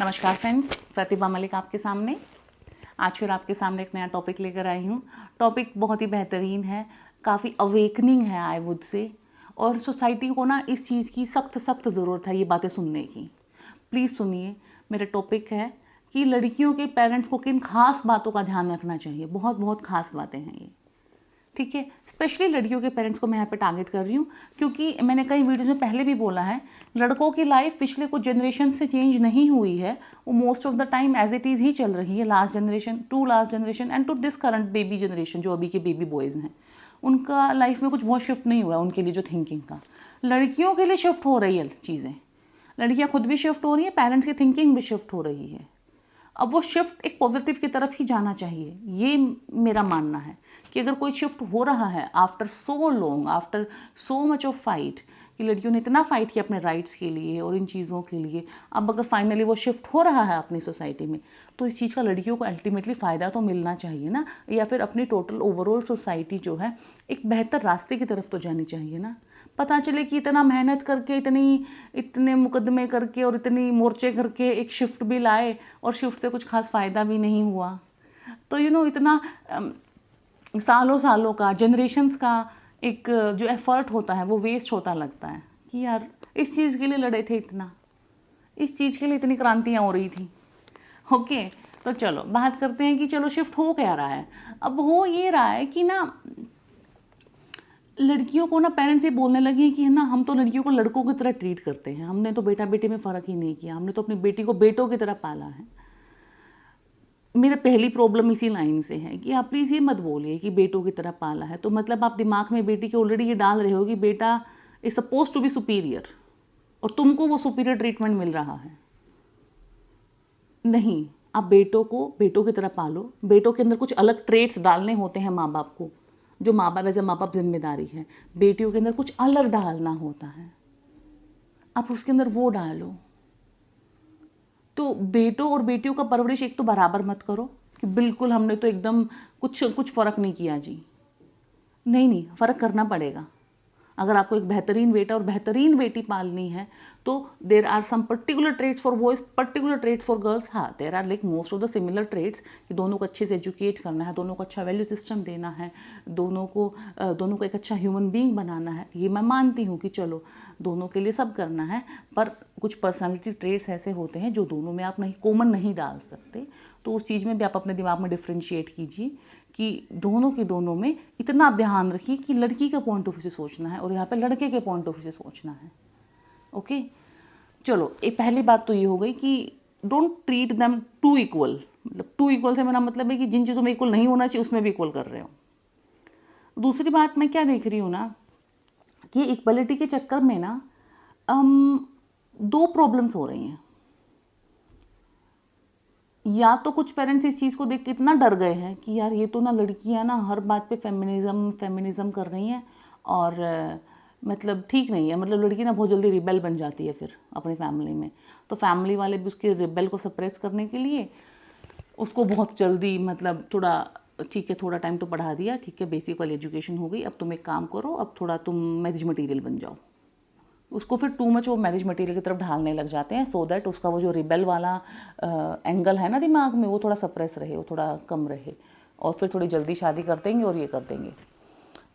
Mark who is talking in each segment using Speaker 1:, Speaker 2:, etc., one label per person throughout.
Speaker 1: नमस्कार फ्रेंड्स, प्रतिभा मलिक आपके सामने। आज फिर आपके सामने एक नया टॉपिक लेकर आई हूँ। टॉपिक बहुत ही बेहतरीन है, काफ़ी अवेकनिंग है आई वुड से, और सोसाइटी को ना इस चीज़ की सख्त ज़रूरत है ये बातें सुनने की। प्लीज़ सुनिए। मेरा टॉपिक है कि लड़कियों के पेरेंट्स को किन खास बातों का ध्यान रखना चाहिए। बहुत खास बातें हैं ये, ठीक है। स्पेशली लड़कियों के पेरेंट्स को मैं यहाँ पे टारगेट कर रही हूँ, क्योंकि मैंने कई वीडियोज़ में पहले भी बोला है, लड़कों की लाइफ पिछले कुछ जनरेशन से चेंज नहीं हुई है। वो most of the time as it is ही चल रही है। Last generation and to this current baby generation, जो अभी के बेबी बॉयज़ हैं, उनका लाइफ में कुछ बहुत शिफ्ट नहीं हुआ है उनके लिए जो थिंकिंग का। लड़कियों के लिए शिफ्ट हो रही है चीज़ें। लड़कियाँ खुद भी शिफ्ट हो रही हैं, पेरेंट्स की थिंकिंग भी शिफ्ट हो रही है। अब वो शिफ्ट एक पॉजिटिव की तरफ ही जाना चाहिए, ये मेरा मानना है कि अगर कोई शिफ्ट हो रहा है after so long, after so much of fight, कि लड़कियों ने इतना फाइट किया अपने राइट्स के लिए और इन चीज़ों के लिए, अब अगर फाइनली वो शिफ्ट हो रहा है अपनी सोसाइटी में, तो इस चीज़ का लड़कियों को अल्टीमेटली फ़ायदा तो मिलना चाहिए ना, या फिर अपनी टोटल ओवरऑल सोसाइटी जो है एक बेहतर रास्ते की तरफ तो जानी चाहिए ना। पता चले कि इतना मेहनत करके, इतने मुकदमे करके और इतनी मोर्चे करके एक शिफ्ट भी लाए और शिफ्ट से कुछ खास फ़ायदा भी नहीं हुआ। तो इतना सालों का, जनरेशन्स का एक जो एफर्ट होता है वो वेस्ट होता लगता है कि यार इस चीज़ के लिए लड़े थे, इस चीज़ के लिए इतनी क्रांतियाँ हो रही थी। ओके, तो चलो बात करते हैं कि चलो शिफ्ट हो क्या रहा है। अब हो ये रहा है कि ना, लड़कियों को ना पेरेंट्स ये बोलने लगे कि ना हम तो लड़कियों को लड़कों की तरह ट्रीट करते हैं, हमने तो बेटा बेटी में फ़र्क ही नहीं किया, हमने तो अपनी बेटी को बेटों की तरह पाला है। मेरा पहली प्रॉब्लम इसी लाइन से है कि आप प्लीज़ ये मत बोलिए कि बेटों की तरह पाला है, तो मतलब आप दिमाग में बेटी के ऑलरेडी ये डाल रहे हो कि बेटा is supposed to be superior और तुमको वो सुपीरियर ट्रीटमेंट मिल रहा है। नहीं, आप बेटों को बेटों की तरह पालो। बेटों के अंदर कुछ अलग ट्रेट्स डालने होते हैं माँ बाप को, जो माँ बाप एज ए माँ बाप जिम्मेदारी है। बेटियों के अंदर कुछ अलग डालना होता है, आप उसके अंदर वो डालो। तो बेटों और बेटियों का परवरिश एक तो बराबर मत करो कि बिल्कुल हमने तो एकदम कुछ फ़र्क नहीं किया जी। नहीं, फ़र्क करना पड़ेगा। अगर आपको एक बेहतरीन बेटा और बेहतरीन बेटी पालनी है तो there are some particular traits for boys, particular traits for girls. हाँ, there are like most of the similar traits कि दोनों को अच्छे से एजुकेट करना है, दोनों को अच्छा वैल्यू सिस्टम देना है, दोनों को एक अच्छा ह्यूमन बीइंग बनाना है। ये मैं मानती हूँ कि चलो दोनों के लिए सब करना है, पर कुछ पर्सनैलिटी ट्रेट्स ऐसे होते हैं जो दोनों में आप कॉमन नहीं डाल सकते। तो उस चीज़ में भी आप अपने दिमाग में डिफ्रेंशिएट कीजिए कि दोनों में इतना ध्यान रखिए कि लड़की के पॉइंट ऑफ व्यू से सोचना है और यहाँ पे लड़के के पॉइंट ऑफ व्यू से सोचना है। ओके, चलो एक पहली बात तो ये हो गई कि don't treat them too equal. मतलब टू इक्वल से मेरा मतलब है कि जिन चीज़ों में इक्वल नहीं होना चाहिए उसमें भी इक्वल कर रहे हो। दूसरी बात मैं क्या देख रही हूँ ना, कि इक्वलिटी के चक्कर में ना दो प्रॉब्लम्स हो रही हैं। या तो कुछ पेरेंट्स इस चीज़ को देख के इतना डर गए हैं कि यार ये तो ना लड़कियां ना हर बात पे फेमिनिज्म कर रही हैं और मतलब ठीक नहीं है। मतलब लड़की ना बहुत जल्दी रिबेल बन जाती है फिर अपनी फैमिली में। तो फैमिली वाले भी उसके रिबेल को सप्रेस करने के लिए उसको बहुत जल्दी, मतलब थोड़ा ठीक है, थोड़ा टाइम तो पढ़ा दिया, ठीक है, बेसिक वाली एजुकेशन हो गई, अब तुम एक काम करो, अब थोड़ा तुम मैरिज मटीरियल बन जाओ। उसको फिर टू मच वो मैरिज मटेरियल की तरफ ढालने लग जाते हैं, सो दैट उसका वो जो रिबेल वाला एंगल है ना दिमाग में, वो थोड़ा सप्रेस रहे, वो थोड़ा कम रहे, और फिर थोड़ी जल्दी शादी कर देंगे और ये कर देंगे,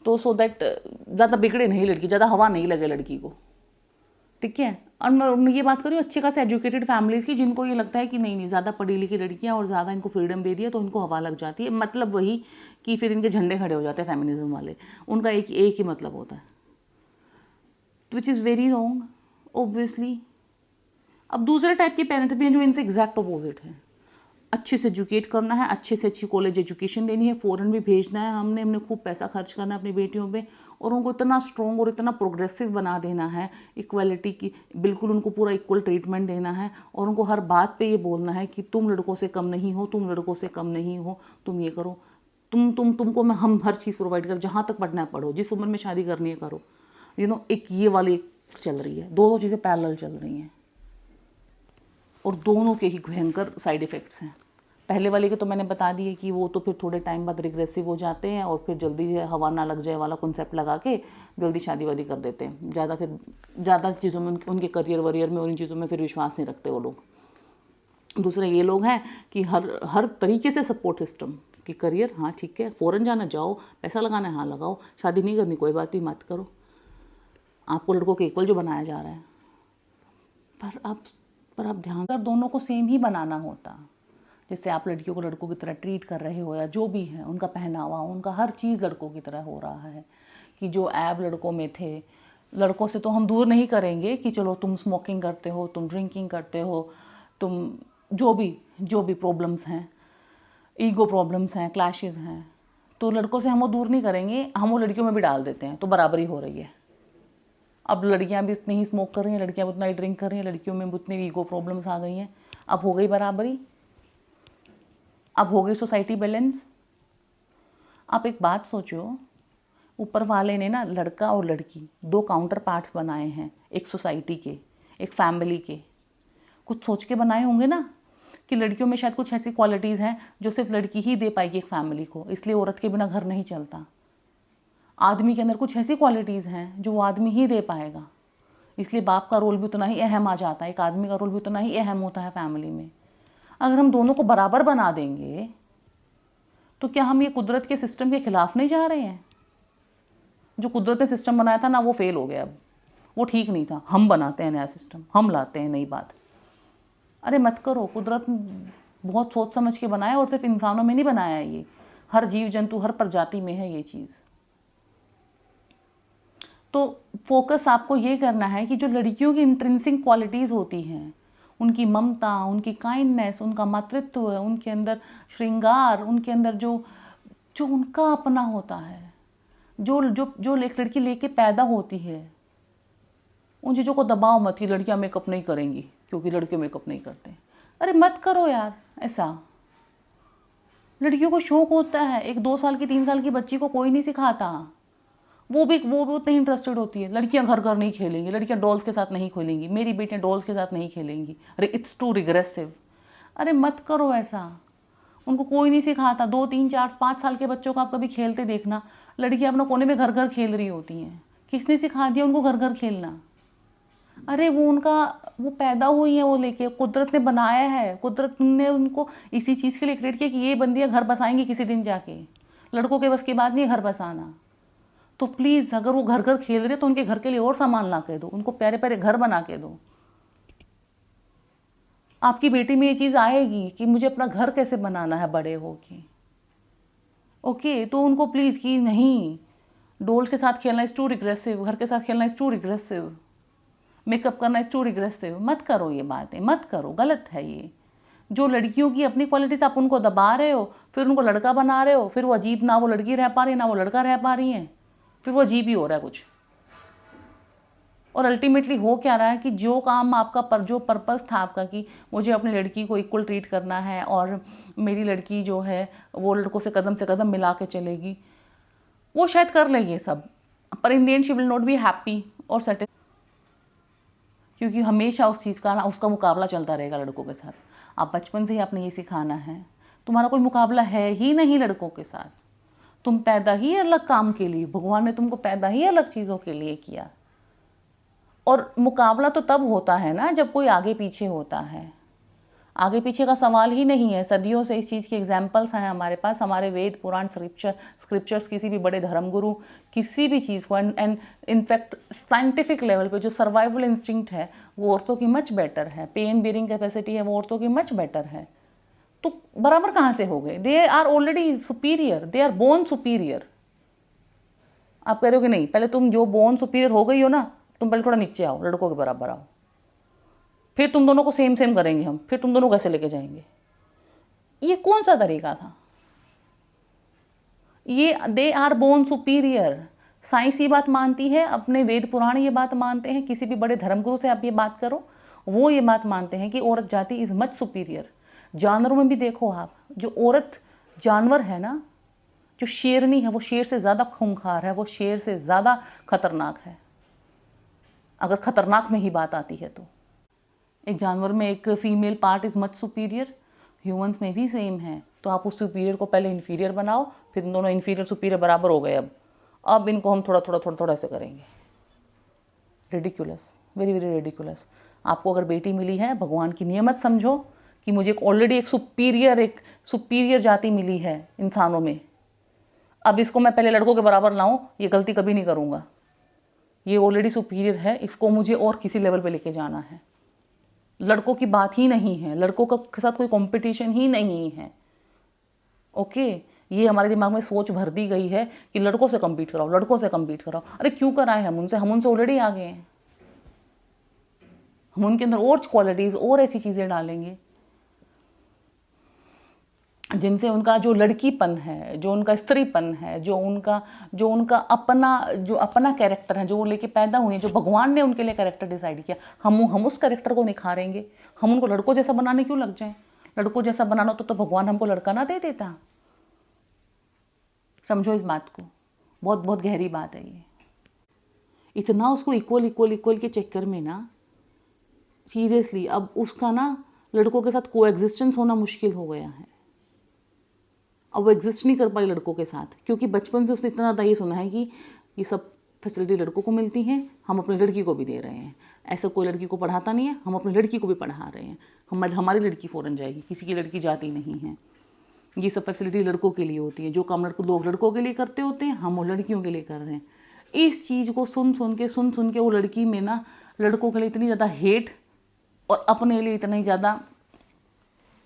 Speaker 1: तो सो दैट ज़्यादा बिगड़े नहीं लड़की, ज़्यादा हवा नहीं लगे लड़की को, ठीक है। और मैं ये बात करूँ अच्छे खासे एजुकेटेड फैमिलीज़ की, जिनको ये लगता है कि नहीं ज़्यादा पढ़ी लिखी लड़कियाँ और ज़्यादा इनको फ्रीडम दे दिया तो इनको हवा लग जाती है। मतलब वही कि फिर इनके झंडे खड़े हो जाते हैं फेमिनिज्म वाले, उनका एक ही मतलब होता है, which is very wrong obviously. अब दूसरे टाइप के पेरेंट्स भी हैं जो इनसे एग्जैक्ट अपोजिट हैं। अच्छे से एजुकेट करना है, अच्छे से अच्छी कॉलेज एजुकेशन देनी है, फ़ॉरेन भी भेजना है, हमने खूब पैसा खर्च करना है अपनी बेटियों पे, और उनको इतना स्ट्रॉन्ग और इतना प्रोग्रेसिव बना देना है, इक्वलिटी की बिल्कुल उनको पूरा इक्वल ट्रीटमेंट देना है, और उनको हर बात पे ये बोलना है कि तुम लड़कों से कम नहीं हो, तुम लड़कों से कम नहीं हो, तुम ये करो, तुमको हम हर चीज़ प्रोवाइड कर, जहाँ तक पढ़ना है पढ़ो, जिस उम्र में शादी करनी है करो। एक ये वाली चल रही है, दोनों चीज़ें पैरेलल चल रही हैं और दोनों के ही भयंकर साइड इफ़ेक्ट्स हैं। पहले वाले के तो मैंने बता दिए कि वो तो फिर थोड़े टाइम बाद रिग्रेसिव हो जाते हैं और फिर जल्दी हवा ना लग जाए वाला कॉन्सेप्ट लगा के जल्दी शादी वादी कर देते हैं। ज़्यादा चीज़ों में उनके करियर वरियर में और इन चीज़ों में फिर विश्वास नहीं रखते वो लोग। दूसरे ये लोग हैं कि हर हर तरीके से सपोर्ट सिस्टम कि करियर, हाँ ठीक है, फ़ॉरेन जाना जाओ, पैसा लगाना है हाँ लगाओ, शादी नहीं करनी कोई बात नहीं मत करो, आपको लड़कों के इक्वल जो बनाया जा रहा है। पर आप ध्यान कर, दोनों को सेम ही बनाना होता। जैसे आप लड़कियों को लड़कों की तरह ट्रीट कर रहे हो, या जो भी है उनका पहनावा, उनका हर चीज़ लड़कों की तरह हो रहा है, कि जो ऐब लड़कों में थे, लड़कों से तो हम दूर नहीं करेंगे कि चलो तुम स्मोकिंग करते हो, तुम ड्रिंकिंग करते हो, तुम जो भी प्रॉब्लम्स हैं, ईगो प्रॉब्लम्स हैं, क्लैशेस हैं, तो लड़कों से हम वो दूर नहीं करेंगे, हम वो लड़कियों में भी डाल देते हैं, तो बराबरी हो रही है। अब लड़कियां भी उतनी ही स्मोक कर रही हैं, लड़कियां भी उतना ही ड्रिंक कर रही हैं, लड़कियों में भी उतनी ईगो प्रॉब्लम्स आ गई हैं, अब हो गई बराबरी, अब हो गई सोसाइटी बैलेंस। आप एक बात सोचो, ऊपर वाले ने ना लड़का और लड़की दो काउंटर पार्ट्स बनाए हैं, एक सोसाइटी के, एक फैमिली के। कुछ सोच के बनाए होंगे ना कि लड़कियों में शायद कुछ ऐसी क्वालिटीज़ हैं जो सिर्फ लड़की ही दे पाएगी एक फैमिली को, इसलिए औरत के बिना घर नहीं चलता। आदमी के अंदर कुछ ऐसी क्वालिटीज़ हैं जो वो आदमी ही दे पाएगा, इसलिए बाप का रोल भी उतना ही अहम आ जाता है, एक आदमी का रोल भी उतना ही अहम होता है फैमिली में। अगर हम दोनों को बराबर बना देंगे तो क्या हम ये कुदरत के सिस्टम के खिलाफ नहीं जा रहे हैं? जो कुदरत ने सिस्टम बनाया था ना, वो फेल हो गया, अब वो ठीक नहीं था, हम बनाते हैं नया सिस्टम, हम लाते हैं नई बात। अरे मत करो, कुदरत बहुत सोच समझ के बनाया, और सिर्फ इंसानों में नहीं बनाया है, ये हर जीव जंतु, हर प्रजाति में है ये चीज़। तो फोकस आपको ये करना है कि जो लड़कियों की इंट्रिंसिक क्वालिटीज़ होती हैं, उनकी ममता, उनकी काइंडनेस, उनका मातृत्व, उनके अंदर श्रृंगार, उनके अंदर जो जो उनका अपना होता है, जो जो जो एक लड़की लेके पैदा होती है, उन चीज़ों को दबाओ मत कि लड़कियां मेकअप नहीं करेंगी क्योंकि लड़के मेकअप नहीं करते। अरे मत करो यार ऐसा। लड़कियों को शौक होता है, एक 2 साल की 3 साल की बच्ची को कोई नहीं सिखाता, वो भी उतनी इंटरेस्टेड होती है। लड़कियां घर घर नहीं खेलेंगी, लड़कियां डॉल्स के साथ नहीं खेलेंगी, मेरी बेटियां डॉल्स के साथ नहीं खेलेंगी, अरे इट्स टू रिग्रेसिव। अरे मत करो ऐसा, उनको कोई नहीं सिखाता। 2, 3, 4, 5 साल के बच्चों को आप कभी खेलते देखना, लड़कियां अपने कोने में घर घर खेल रही होती हैं। किसने सिखा दिया उनको घर घर खेलना? अरे वो पैदा हुई है, वो लेके कुदरत ने बनाया है, कुदरत ने उनको इसी चीज़ के लिए क्रिएट किया कि ये बंदियां घर बसाएंगी किसी दिन जाके। लड़कों के बस की बात नहीं है घर बसाना। तो प्लीज़ अगर वो घर घर खेल रहे तो उनके घर के लिए और सामान ला के दो, उनको प्यारे प्यारे घर बना के दो। आपकी बेटी में ये चीज़ आएगी कि मुझे अपना घर कैसे बनाना है बड़े होके। ओके, तो उनको प्लीज़ कि नहीं, डोल के साथ खेलना इज़ टू रिग्रेसिव, घर के साथ खेलना इज़ टू रिग्रेसिव, मेकअप करना इज़ टू रिग्रेसिव। मत करो ये बातें, मत करो, गलत है ये। जो लड़कियों की अपनी क्वालिटीज़ आप उनको दबा रहे हो, फिर उनको लड़का बना रहे हो, फिर वो अजीब, ना वो लड़की रह पा रही है ना वो लड़का रह पा रही है, फिर वो अजीब ही हो रहा है कुछ। और अल्टीमेटली हो क्या रहा है कि जो काम आपका जो पर्पस था आपका कि मुझे अपनी लड़की को इक्वल ट्रीट करना है और मेरी लड़की जो है वो लड़कों से कदम मिला के चलेगी, वो शायद कर ले ये सब, पर in the end she will not be happy और सेटिस्फाइड, क्योंकि हमेशा उस चीज़ का उसका मुकाबला चलता रहेगा लड़कों के साथ। आप बचपन से ही आपने ये सिखाना है, तुम्हारा कोई मुकाबला है ही नहीं लड़कों के साथ, तुम पैदा ही अलग काम के लिए, भगवान ने तुमको पैदा ही अलग चीज़ों के लिए किया। और मुकाबला तो तब होता है ना जब कोई आगे पीछे होता है, आगे पीछे का सवाल ही नहीं है। सदियों से इस चीज़ की एग्जाम्पल्स हैं हमारे पास, हमारे वेद पुराण स्क्रिप्चर्स, किसी भी बड़े धर्मगुरु किसी भी चीज़ को, एंड इनफैक्ट साइंटिफिक लेवल पे जो सर्वाइवल इंस्टिंक्ट है वो औरतों की मच बेटर है, पेन बेयरिंग कैपेसिटी है वो औरतों की मच बेटर है। तो बराबर कहाँ से हो गए? They are already superior, they are born superior. आप कह रहे हो कि नहीं, पहले तुम जो बोर्न सुपीरियर हो गई हो ना, तुम पहले थोड़ा नीचे आओ, लड़कों के बराबर आओ, फिर तुम दोनों को सेम करेंगे हम, फिर तुम दोनों कैसे लेके जाएंगे? ये कौन सा तरीका था? ये they are born superior. Science ये बात मानती है, अपने वेद पुराण ये बात मानते हैं, किसी भी बड़े धर्मगुरु से आप ये बात करो वो ये बात मानते हैं कि औरत जाति इज मच सुपीरियर। जानवरों में भी देखो आप, जो औरत जानवर है ना, जो शेरनी है वो शेर से ज़्यादा खूंखार है, वो शेर से ज़्यादा खतरनाक है, अगर खतरनाक में ही बात आती है तो। एक जानवर में एक female part is much superior, humans में भी सेम है। तो आप उस सुपीरियर को पहले इन्फीरियर बनाओ, फिर इन दोनों इन्फीरियर सुपीरियर बराबर हो गए। अब इनको हम थोड़ा ऐसे करेंगे। Ridiculous, very very ridiculous. आपको अगर बेटी मिली है, भगवान की नियमत समझो कि मुझे ऑलरेडी एक सुपीरियर जाति मिली है इंसानों में, अब इसको मैं पहले लड़कों के बराबर लाऊं, ये गलती कभी नहीं करूँगा। ये ऑलरेडी सुपीरियर है, इसको मुझे और किसी लेवल पे लेके जाना है। लड़कों की बात ही नहीं है, लड़कों के साथ कोई कंपटीशन ही नहीं है। ओके, ये हमारे दिमाग में सोच भर दी गई है कि लड़कों से कम्पीट कराओ, लड़कों से कम्पीट कराओ। अरे क्यों कराएं हम उनसे ऑलरेडी आगे हैं। हम उनके अंदर और क्वालिटीज़ और ऐसी चीज़ें डालेंगे जिनसे उनका जो लड़कीपन है, जो उनका स्त्रीपन है, जो उनका अपना कैरेक्टर है, जो वो लेके पैदा हुए हैं, जो भगवान ने उनके लिए कैरेक्टर डिसाइड किया, हम उस कैरेक्टर को निखारेंगे। हम उनको लड़कों जैसा बनाने क्यों लग जाएं? लड़कों जैसा बनाना तो भगवान हमको लड़का ना दे देता। समझो इस बात को, बहुत बहुत गहरी बात है ये। इतना उसको इक्वल के चक्कर में ना, सीरियसली अब उसका ना लड़कों के साथ कोएग्जिस्टेंस होना मुश्किल हो गया है। अब वो एग्जिस्ट नहीं कर पाई लड़कों के साथ, क्योंकि बचपन से उसने इतना ज़्यादा ये सुना है कि ये सब फैसिलिटी लड़कों को मिलती हैं, हम अपनी लड़की को भी दे रहे हैं। ऐसा कोई लड़की को पढ़ाता नहीं है, हम अपनी लड़की को भी पढ़ा रहे हैं। हमारी लड़की फ़ौरन जाएगी, किसी की लड़की जाती नहीं है। ये सब फैसिलिटी लड़कों के लिए होती है। जो काम लोग लड़कों के लिए करते होते हैं, हम वो लड़कियों के लिए कर रहे हैं। इस चीज़ को सुन सुन के वो लड़की में ना लड़कों के लिए इतनी ज़्यादा हेट और अपने लिए इतना ही ज़्यादा,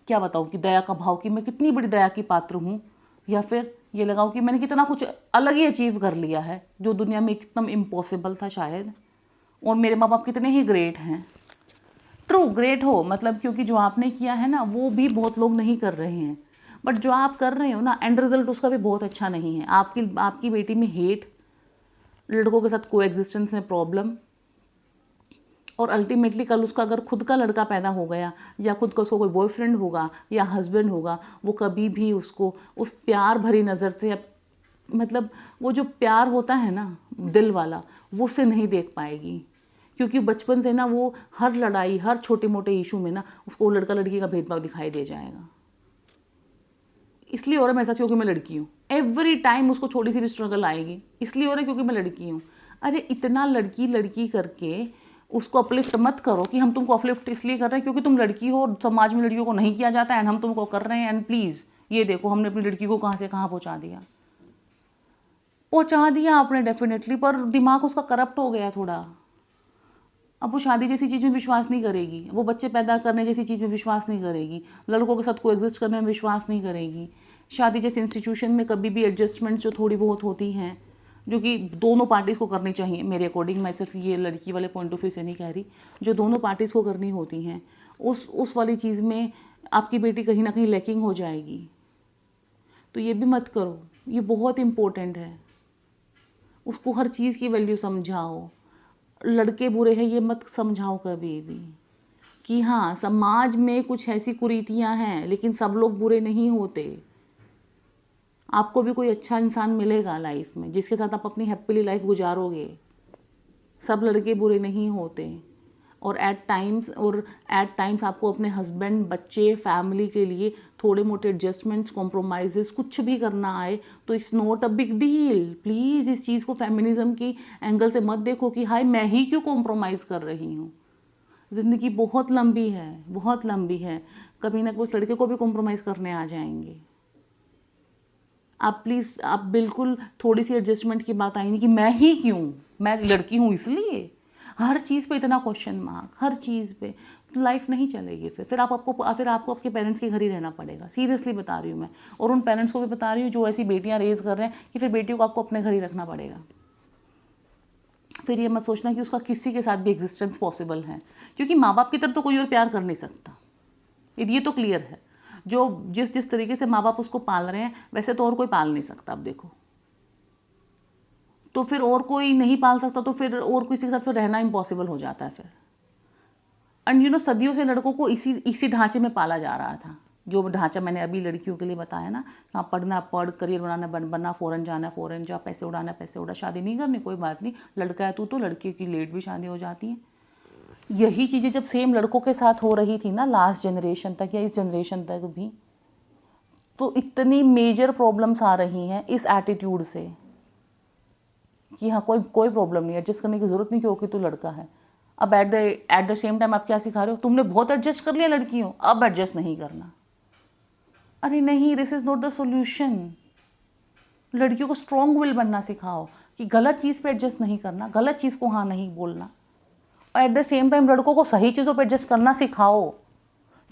Speaker 1: क्या बताऊँ, कि दया का भाव कि मैं कितनी बड़ी दया की पात्र हूँ, या फिर ये लगाओ कि मैंने कितना कुछ अलग ही अचीव कर लिया है जो दुनिया में एकदम इम्पॉसिबल था शायद, और मेरे माँ बाप कितने ही ग्रेट हैं। ट्रू, ग्रेट हो मतलब, क्योंकि जो आपने किया है ना वो भी बहुत लोग नहीं कर रहे हैं, बट जो आप कर रहे हो ना एंड रिजल्ट उसका भी बहुत अच्छा नहीं है। आपकी बेटी में हेट, लड़कों के साथ कोएग्जिस्टेंस में प्रॉब्लम, और अल्टीमेटली कल उसका अगर खुद का लड़का पैदा हो गया या खुद का उसको कोई बॉयफ्रेंड होगा या हस्बैंड होगा, वो कभी भी उसको उस प्यार भरी नज़र से, मतलब वो जो प्यार होता है ना दिल वाला, वो उससे नहीं देख पाएगी। क्योंकि बचपन से ना वो हर लड़ाई, हर छोटे मोटे इशू में ना उसको लड़का लड़की का भेदभाव दिखाई दे जाएगा। इसलिए हो रहा है मेरे साथ क्योंकि मैं लड़की हूँ। एवरी टाइम उसको छोटी सी भी स्ट्रगल आएगी, इसलिए हो रहा है क्योंकि मैं लड़की हूँ। अरे इतना लड़की करके उसको अपलिफ्ट मत करो कि हम तुमको अपलिफ्ट इसलिए कर रहे हैं क्योंकि तुम लड़की हो और समाज में लड़कियों को नहीं किया जाता है, एंड हम तुमको कर रहे हैं। एंड प्लीज़ ये देखो हमने अपनी लड़की को कहाँ से कहाँ पहुँचा दिया आपने डेफिनेटली, पर दिमाग उसका करप्ट हो गया थोड़ा। अब वो शादी जैसी चीज़ में विश्वास नहीं करेगी, वो बच्चे पैदा करने जैसी चीज़ में विश्वास नहीं करेगी, लड़कों के साथ कोएग्जिस्ट करने में विश्वास नहीं करेगी। शादी जैसे इंस्टीट्यूशन में कभी भी एडजस्टमेंट्स जो थोड़ी बहुत होती हैं, जो कि दोनों पार्टीज़ को करनी चाहिए मेरे अकॉर्डिंग, मैं सिर्फ ये लड़की वाले पॉइंट ऑफ व्यू से नहीं कह रही, जो दोनों पार्टीज़ को करनी होती हैं, उस वाली चीज़ में आपकी बेटी कहीं ना कहीं लैकिंग हो जाएगी। तो ये भी मत करो, ये बहुत इम्पोर्टेंट है। उसको हर चीज़ की वैल्यू समझाओ। लड़के बुरे हैं ये मत समझाओ कभी भी, कि हाँ समाज में कुछ ऐसी कुरीतियाँ हैं लेकिन सब लोग बुरे नहीं होते। आपको भी कोई अच्छा इंसान मिलेगा लाइफ में जिसके साथ आप अपनी हैप्पीली लाइफ गुजारोगे। सब लड़के बुरे नहीं होते, और एट टाइम्स आपको अपने हस्बैंड, बच्चे, फैमिली के लिए थोड़े मोटे एडजस्टमेंट्स, कॉम्प्रोमाइज़ कुछ भी करना आए तो it's not a big deal. Please इस चीज़ को फेमिनिज्म की एंगल से मत देखो कि हाय मैं ही क्यों कॉम्प्रोमाइज़ कर रही हूँ। ज़िंदगी बहुत लंबी है, बहुत लंबी है, कभी ना कुछ लड़के को भी कॉम्प्रोमाइज़ करने आ जाएंगे। आप प्लीज़, आप बिल्कुल थोड़ी सी एडजस्टमेंट की बात आई नहीं कि मैं ही क्यों, मैं लड़की हूँ इसलिए। हर चीज़ पे इतना क्वेश्चन मार्क, हर चीज़ पे, लाइफ नहीं चलेगी। फिर आपको आपके पेरेंट्स के घर ही रहना पड़ेगा। सीरियसली बता रही हूँ मैं, और उन पेरेंट्स को भी बता रही हूँ जो ऐसी बेटियाँ रेज कर रहे हैं कि फिर बेटियों को आपको अपने घर ही रखना पड़ेगा। फिर ये मत सोचना कि उसका किसी के साथ भी एग्जिस्टेंस पॉसिबल है, क्योंकि माँ बाप की तरफ तो कोई और प्यार कर नहीं सकता, ये तो क्लियर है। जो जिस तरीके से माँ बाप उसको पाल रहे हैं वैसे तो और कोई पाल नहीं सकता। अब देखो, तो फिर और कोई नहीं पाल सकता तो फिर और किसी के साथ फिर रहना इम्पॉसिबल हो जाता है फिर। एंड सदियों से लड़कों को इसी ढांचे में पाला जा रहा था, जो ढांचा मैंने अभी लड़कियों के लिए बताया ना, हाँ पढ़ना पढ़, करियर बनना, फ़ौरन जाना फ़ौरन जा, पैसे उड़ाना पैसे उड़ा, शादी नहीं करनी कोई बात नहीं, लड़का है तू तो, लड़की की लेट भी शादी हो जाती है। यही चीज़ें जब सेम लड़कों के साथ हो रही थी ना लास्ट जनरेशन तक या इस जनरेशन तक भी, तो इतनी मेजर प्रॉब्लम्स आ रही हैं इस एटीट्यूड से कि हाँ कोई प्रॉब्लम नहीं है, एडजस्ट करने की ज़रूरत नहीं क्योंकि तू लड़का है। अब एट द सेम टाइम आप क्या सिखा रहे हो, तुमने बहुत एडजस्ट कर लिया लड़की हो, अब एडजस्ट नहीं करना। अरे नहीं, this is not the solution. लड़कियों को स्ट्रॉन्ग विल बनना सिखाओ कि गलत चीज़ पे एडजस्ट नहीं करना, गलत चीज़ को हाँ नहीं बोलना। और एट द सेम टाइम लड़कों को सही चीज़ों पे एडजस्ट करना सिखाओ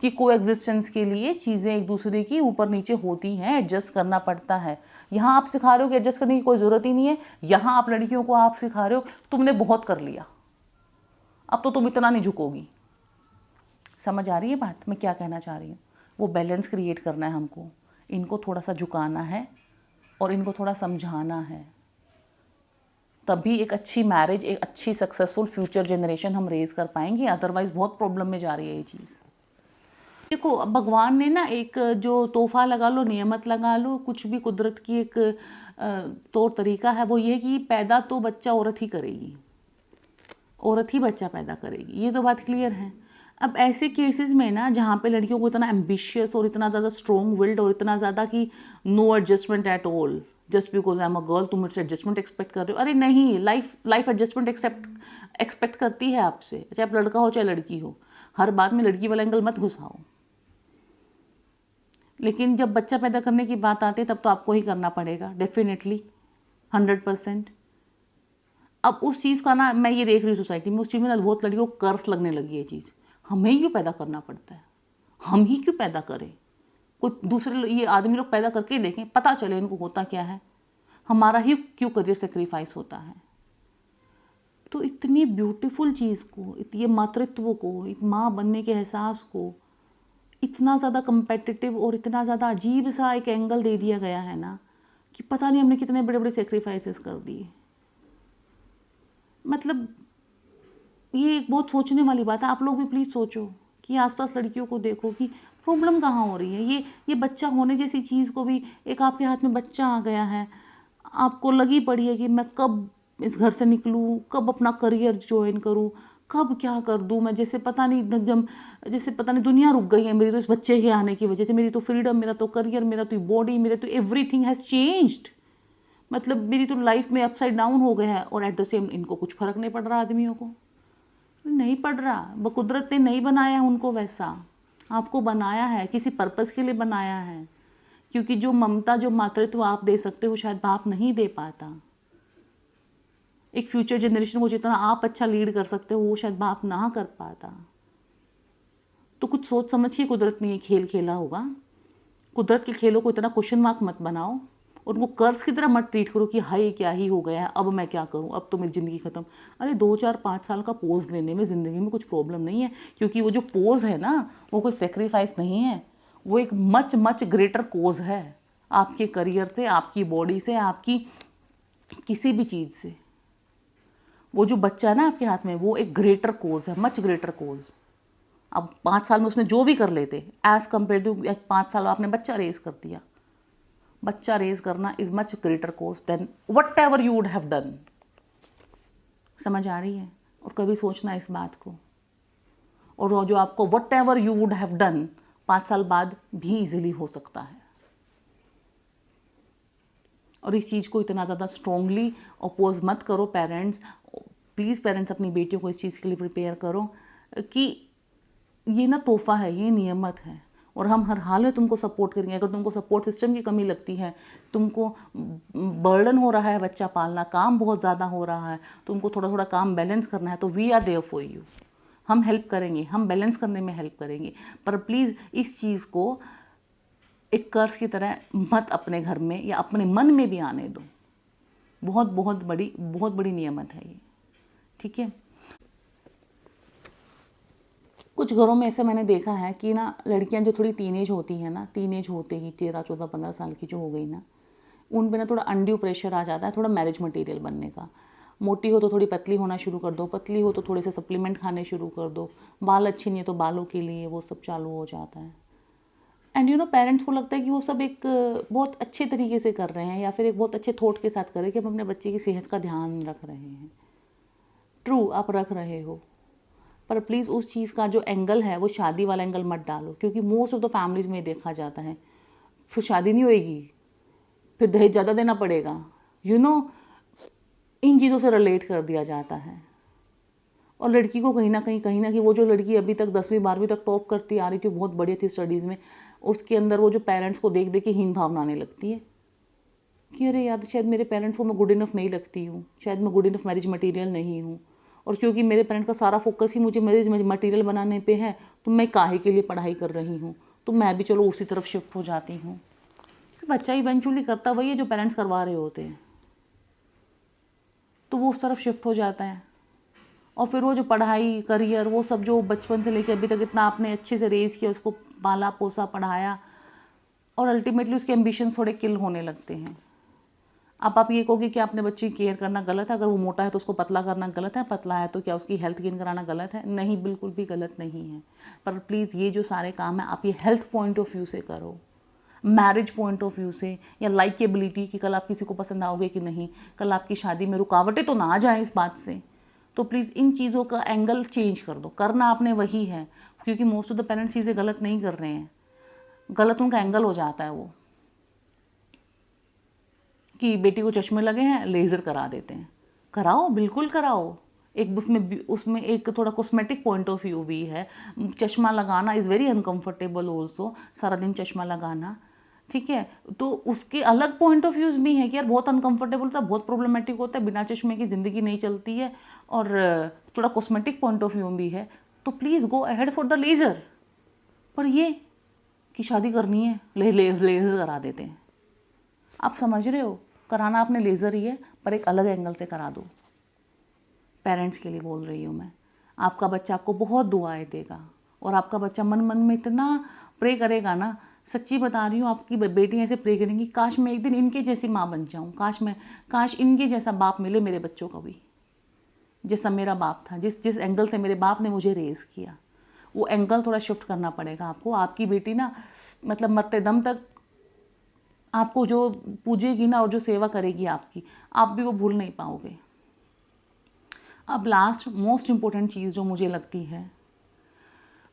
Speaker 1: कि को एग्जिस्टेंस के लिए चीज़ें एक दूसरे की ऊपर नीचे होती हैं, एडजस्ट करना पड़ता है। यहाँ आप सिखा रहे हो कि एडजस्ट करने की कोई ज़रूरत ही नहीं है, यहाँ आप लड़कियों को आप सिखा रहे हो तुमने बहुत कर लिया, अब तो तुम इतना नहीं झुकोगी। समझ आ रही है बात मैं क्या कहना चाह रही हूँ? वो बैलेंस क्रिएट करना है हमको, इनको थोड़ा सा झुकाना है और इनको थोड़ा समझाना है, तभी एक अच्छी मैरिज, एक अच्छी सक्सेसफुल फ्यूचर जनरेशन हम रेज कर पाएंगे। अदरवाइज बहुत प्रॉब्लम में जा रही है ये चीज़। देखो, अब भगवान ने ना एक जो तोहफा लगा लो, नियमत लगा लो, कुछ भी कुदरत की एक तौर तरीका है, वो ये कि पैदा तो बच्चा औरत ही करेगी, औरत ही बच्चा पैदा करेगी, ये तो बात क्लियर है। अब ऐसे केसेस में ना जहाँ पे लड़कियों को इतना एम्बिशियस और इतना ज़्यादा स्ट्रॉन्ग विल्ड और इतना ज़्यादा कि no adjustment at all, just because I am a girl तुम मुझसे एडजस्टमेंट एक्सपेक्ट कर रहे हो। अरे नहीं, लाइफ एडजस्टमेंट एक्सपेक्ट करती है आपसे, चाहे आप लड़का हो चाहे लड़की हो। हर बात में लड़की वाला एंगल मत घुसाओ। लेकिन जब बच्चा पैदा करने की बात आती है तब तो आपको ही करना पड़ेगा, डेफिनेटली 100%। अब उस चीज़ का ना मैं ये देख रही हूँ सोसाइटी में, उस चीज़ में ना बहुत लड़कियों को कर्स लगने लगी है चीज़। हमें ही क्यों पैदा करना पड़ता है, हम ही क्यों पैदा करें, कोई दूसरे ये आदमी लोग पैदा करके देखें, पता चले इनको होता क्या है, हमारा ही क्यों करियर सेक्रीफाइस होता है। तो इतनी ब्यूटीफुल चीज़ को, ये मातृत्व को, एक माँ बनने के एहसास को इतना ज़्यादा कंपेटिटिव और इतना ज़्यादा अजीब सा एक एंगल दे दिया गया है ना कि पता नहीं हमने कितने बड़े बड़े सेक्रीफाइसेस कर दिए। मतलब ये एक बहुत सोचने वाली बात है। आप लोग भी प्लीज़ सोचो कि आसपास लड़कियों को देखो कि प्रॉब्लम कहाँ हो रही है। ये बच्चा होने जैसी चीज़ को भी, एक आपके हाथ में बच्चा आ गया है, आपको लगी पड़ी है कि मैं कब इस घर से निकलूँ, कब अपना करियर ज्वाइन करूँ, कब क्या कर दूँ मैं, जैसे पता नहीं दुनिया रुक गई है मेरी तो इस बच्चे के आने की वजह से। मेरी तो फ्रीडम, मेरा तो करियर, मेरा तो बॉडी, मेरा तो एवरीथिंग हैज़ चेंज्ड। मतलब मेरी तो लाइफ में अपसाइड डाउन हो गया है। और एट द सेम इनको कुछ फ़र्क नहीं पड़ रहा, आदमियों को नहीं पड़ रहा। कुदरत ने नहीं बनाया उनको वैसा, आपको बनाया है, किसी पर्पस के लिए बनाया है। क्योंकि जो ममता, जो मातृत्व आप दे सकते हो शायद बाप नहीं दे पाता। एक फ्यूचर जनरेशन को जितना आप अच्छा लीड कर सकते हो वो शायद बाप ना कर पाता। तो कुछ सोच समझ के कुदरत ने ये खेल खेला होगा। कुदरत के खेलों को इतना क्वेश्चन मार्क मत बनाओ और उनको कर्ज की तरह मत ट्रीट करो कि हाय क्या ही हो गया है, अब मैं क्या करूं, अब तो मेरी ज़िंदगी ख़त्म। अरे 2 4 5 साल का पोज लेने में ज़िंदगी में कुछ प्रॉब्लम नहीं है। क्योंकि वो जो पोज है ना वो कोई सेक्रीफाइस नहीं है, वो एक मच ग्रेटर कोज है आपके करियर से, आपकी बॉडी से, आपकी किसी भी चीज़ से। वो जो बच्चा है ना आपके हाथ में, वो एक ग्रेटर कोज है, मच ग्रेटर कोज। अब 5 साल में उसमें जो भी कर लेते एज कम्पेयर टू 5 साल आपने बच्चा रेज कर दिया। बच्चा रेज करना is much greater cause than whatever you would have done. समझ आ रही है? और कभी सोचना इस बात को। और जो आपको what ever you would have done 5 साल बाद भी इजीली हो सकता है। और इस चीज़ को इतना ज़्यादा स्ट्रॉन्गली अपोज मत करो पेरेंट्स। प्लीज़ पेरेंट्स अपनी बेटियों को इस चीज़ के लिए प्रिपेयर करो कि ये ना तोहफा है, ये नियमत है और हम हर हाल में तुमको सपोर्ट करेंगे। अगर तुमको सपोर्ट सिस्टम की कमी लगती है, तुमको बर्डन हो रहा है बच्चा पालना, काम बहुत ज़्यादा हो रहा है, तुमको थोड़ा थोड़ा काम बैलेंस करना है, तो we are there for you. हम हेल्प करेंगे, हम बैलेंस करने में हेल्प करेंगे। पर प्लीज़ इस चीज़ को एक कर्ज की तरह मत अपने घर में या अपने मन में भी आने दो। बहुत बड़ी नियमत है ये, ठीक है। कुछ घरों में ऐसे मैंने देखा है कि ना लड़कियां जो थोड़ी टीनेज होती हैं ना, टीनेज होते ही 13 14 15 साल की जो हो गई ना, उन पे ना थोड़ा अनड्यू प्रेशर आ जाता है थोड़ा मैरिज मटेरियल बनने का। मोटी हो तो थोड़ी पतली होना शुरू कर दो, पतली हो तो थोड़े से सप्लीमेंट खाने शुरू कर दो, बाल अच्छे नहीं है तो बालों के लिए वो सब चालू हो जाता है। एंड पेरेंट्स को लगता है कि वो सब एक बहुत अच्छे तरीके से कर रहे हैं या फिर एक बहुत अच्छे थॉट के साथ कर रहे हैं कि हम अपने बच्चे की सेहत का ध्यान रख रहे हैं। ट्रू, आप रख रहे हो, पर प्लीज़ उस चीज़ का जो एंगल है वो शादी वाला एंगल मत डालो। क्योंकि मोस्ट ऑफ द फैमिलीज़ में देखा जाता है फिर शादी नहीं होएगी, फिर दहेज ज़्यादा देना पड़ेगा, इन चीज़ों से रिलेट कर दिया जाता है। और लड़की को कहीं ना कहीं वो जो लड़की अभी तक 10वीं 12वीं तक टॉप करती आ रही थी, बहुत बढ़िया थी स्टडीज़ में, उसके अंदर वो जो पेरेंट्स को देख देख के हीन भावना आने लगती है कि अरे यार शायद मेरे पेरेंट्स को मैं गुड इनफ नहीं लगती हूँ, शायद मैं गुड इनफ मैरिज मटेरियल नहीं हूँ, और क्योंकि मेरे पेरेंट्स का सारा फोकस ही मुझे मैरिज मटेरियल बनाने पे है, तो मैं काहे के लिए पढ़ाई कर रही हूँ, तो मैं भी चलो उसी तरफ शिफ्ट हो जाती हूँ। बच्चा इवेंचुअली करता वही है जो पेरेंट्स करवा रहे होते हैं, तो वो उस तरफ शिफ्ट हो जाता है। और फिर वो जो पढ़ाई, करियर, वो सब जो बचपन से लेकर अभी तक इतना आपने अच्छे से रेज़ किया, उसको पाला पोसा पढ़ाया, और अल्टीमेटली उसके एम्बिशंस थोड़े किल होने लगते हैं। अब आप ये कहोगे कि आपने बच्चे की केयर करना गलत है, अगर वो मोटा है तो उसको पतला करना गलत है, पतला है तो क्या उसकी हेल्थ गेन कराना गलत है? नहीं, बिल्कुल भी गलत नहीं है। पर प्लीज़ ये जो सारे काम है आप ये हेल्थ पॉइंट ऑफ व्यू से करो, मैरिज पॉइंट ऑफ व्यू से, या लाइकेबिलिटी कि कल आप किसी को पसंद आओगे कि नहीं, कल आपकी शादी में रुकावटें तो ना आ जाए इस बात से। तो प्लीज़ इन चीज़ों का एंगल चेंज कर दो। करना आपने वही है, क्योंकि मोस्ट ऑफ द पेरेंट्स चीज़ें गलत नहीं कर रहे हैं, गलत उनका एंगल हो जाता है वो कि बेटी को चश्मे लगे हैं, लेज़र करा देते हैं। कराओ, बिल्कुल कराओ। एक उसमें एक थोड़ा कॉस्मेटिक पॉइंट ऑफ व्यू भी है। चश्मा लगाना इज़ वेरी अनकंफर्टेबल ऑल्सो, सारा दिन चश्मा लगाना, ठीक है। तो उसके अलग पॉइंट ऑफ व्यूज़ भी है कि यार बहुत अनकंफर्टेबल होता है, बहुत प्रॉब्लमेटिक होता है, बिना चश्मे की ज़िंदगी नहीं चलती है, और थोड़ा कॉस्मेटिक पॉइंट ऑफ व्यू भी है। तो please go ahead for the laser. पर ये कि शादी करनी है, लेज़र करा देते हैं। आप समझ रहे हो, कराना आपने लेज़र ही है, पर एक अलग एंगल से करा दो। पेरेंट्स के लिए बोल रही हूँ मैं। आपका बच्चा आपको बहुत दुआएं देगा, और आपका बच्चा मन मन में इतना प्रे करेगा ना, सच्ची बता रही हूँ, आपकी बेटी ऐसे प्रे करेंगी, काश मैं एक दिन इनके जैसी माँ बन जाऊँ, काश इनके जैसा बाप मिले मेरे बच्चों को भी, जैसा मेरा बाप था, जिस एंगल से मेरे बाप ने मुझे रेज़ किया। वो एंगल थोड़ा शिफ्ट करना पड़ेगा आपको। आपकी बेटी ना मतलब मरते दम तक आपको जो पूजेगी ना और जो सेवा करेगी आपकी, आप भी वो भूल नहीं पाओगे। अब लास्ट मोस्ट इम्पोर्टेंट चीज़ जो मुझे लगती है,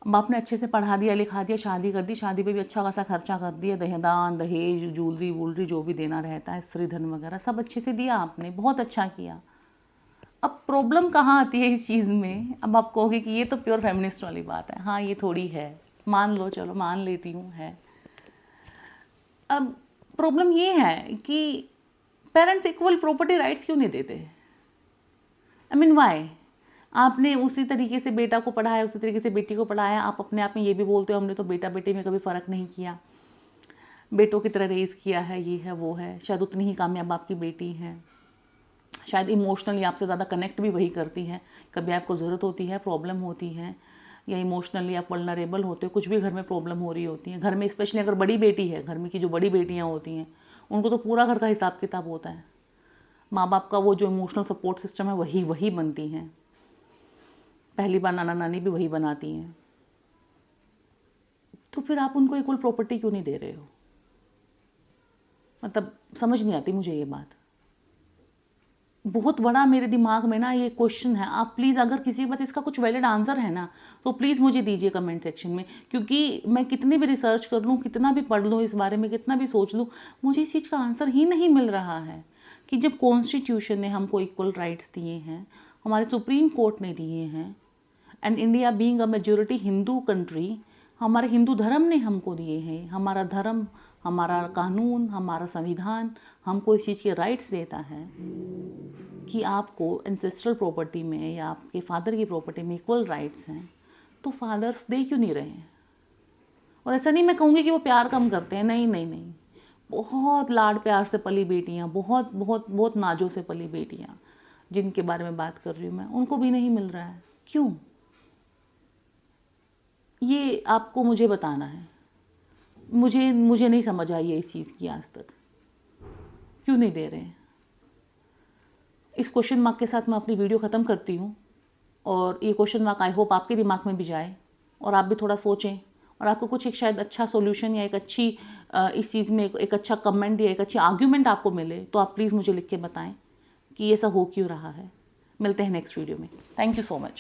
Speaker 1: अब आपने अच्छे से पढ़ा दिया, लिखा दिया, शादी कर दी, शादी पे भी अच्छा खासा खर्चा कर दिया, दहेदान, दहेज, ज्वेलरी वूलरी जो भी देना रहता है, स्त्री धन वगैरह सब अच्छे से दिया आपने, बहुत अच्छा किया। अब प्रॉब्लम कहाँ आती है इस चीज़ में? अब आप कहोगे कि ये तो प्योर फेमिनिस्ट वाली बात है। हाँ, ये थोड़ी है, मान लो, चलो मान लेती हूँ है। अब प्रॉब्लम ये है कि पेरेंट्स इक्वल प्रॉपर्टी राइट्स क्यों नहीं देते? I mean why? आपने उसी तरीके से बेटा को पढ़ाया, उसी तरीके से बेटी को पढ़ाया, आप अपने आप में ये भी बोलते हो हमने तो बेटा बेटी में कभी फ़र्क नहीं किया, बेटों की तरह रेज़ किया है, ये है वो है। शायद उतनी ही कामयाब आपकी बेटी है, शायद इमोशनली आपसे ज़्यादा कनेक्ट भी वही करती है। कभी आपको ज़रूरत होती है, प्रॉब्लम होती है, या इमोशनली आप वल्नरेबल होते हो, कुछ भी घर में प्रॉब्लम हो रही होती है। घर में स्पेशली अगर बड़ी बेटी है, घर में की जो बड़ी बेटियाँ होती हैं, उनको तो पूरा घर का हिसाब किताब होता है। माँ बाप का वो जो इमोशनल सपोर्ट सिस्टम है वही बनती हैं। पहली बार नाना नानी भी वही बनाती हैं। तो फिर आप उनको इक्वल प्रॉपर्टी क्यों नहीं दे रहे हो? मतलब समझ नहीं आती मुझे ये बात। बहुत बड़ा मेरे दिमाग में ना ये क्वेश्चन है। आप प्लीज़, अगर किसी के पास इसका कुछ वैलिड आंसर है ना, तो प्लीज़ मुझे दीजिए कमेंट सेक्शन में, क्योंकि मैं कितनी भी रिसर्च कर लूँ, कितना भी पढ़ लूँ इस बारे में, कितना भी सोच लूँ, मुझे इस चीज़ का आंसर ही नहीं मिल रहा है कि जब कॉन्स्टिट्यूशन ने हमको इक्वल राइट्स दिए हैं, हमारे सुप्रीम कोर्ट ने दिए हैं, and India being a majority Hindu country, हमारे हिंदू धर्म ने हमको दिए हैं, हमारा धर्म, हमारा कानून, हमारा संविधान हमको इस चीज़ के राइट्स देता है कि आपको एंसेस्ट्रल प्रॉपर्टी में या आपके फादर की प्रॉपर्टी में इक्वल राइट्स हैं, तो फादर्स दे क्यों नहीं रहे हैं? और ऐसा नहीं मैं कहूँगी कि वो प्यार कम करते हैं, नहीं नहीं नहीं, बहुत लाड प्यार से पली बेटियाँ, बहुत बहुत बहुत नाजों से पली बेटियाँ जिनके बारे में बात कर रही हूँ मैं, उनको भी नहीं मिल रहा है। क्यों? ये आपको मुझे बताना है। मुझे नहीं समझ आई है इस चीज़ की आज तक, क्यों नहीं दे रहे हैं? इस क्वेश्चन मार्क के साथ मैं अपनी वीडियो ख़त्म करती हूँ, और ये क्वेश्चन मार्क आई होप आपके दिमाग में भी जाए और आप भी थोड़ा सोचें, और आपको कुछ एक शायद अच्छा सॉल्यूशन या एक अच्छी इस चीज़ में एक अच्छा कमेंट या एक अच्छी आर्ग्यूमेंट आपको मिले, तो आप प्लीज़ मुझे लिख के बताएं कि ऐसा हो क्यों रहा है। मिलते हैं नेक्स्ट वीडियो में। Thank you so much.